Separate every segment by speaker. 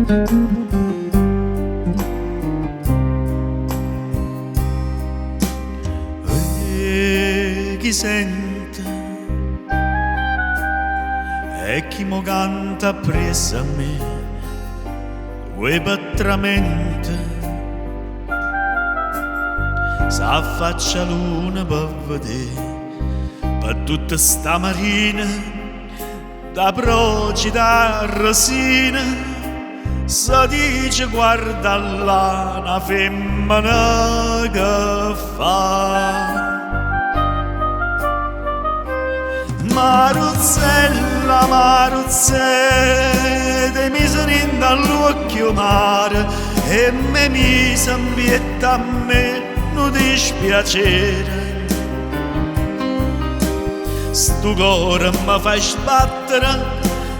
Speaker 1: E chi sente e chi mo canta presso a me quei patramente s'affaccia luna per vedere per tutta sta marina da proci da resina si dice guarda là una femmina che fa Maruzzella, Maruzzella, mi sono in dall'occhio mare e mi mise in pietà a me non dispiacere. Sto cuore mi fa sbattere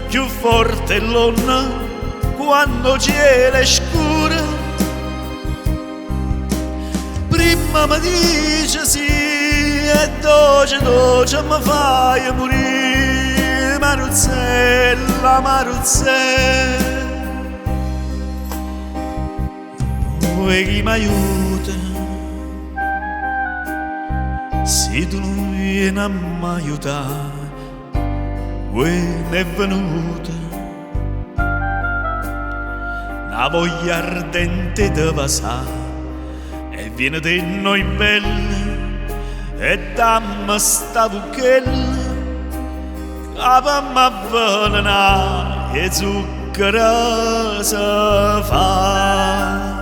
Speaker 1: più forte l'onna quando c'è le scure. Prima mi dice sì e doce mi fai morire, Maruzzella, Maruzzella. Vuoi chi mi aiuta? Se tu non vieni a mi aiutare, vuoi ne è venuta una voglia ardente di passare e viene di noi belle e dammi sta buchella che per m'avvelenare e zucchero si fa.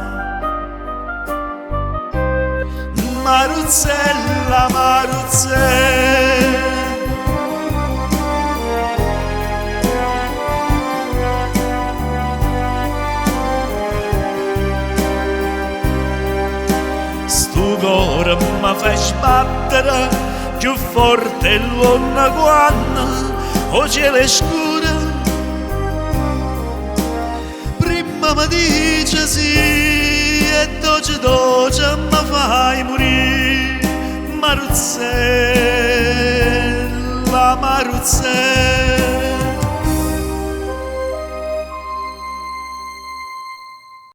Speaker 1: Maruzzella, Maruzzella, sto cuore mi fa sbattere più forte l'onna quando o cielo scuro. Prima mi dice sì e doce mi fai morire, Maruzzella, Maruzzella.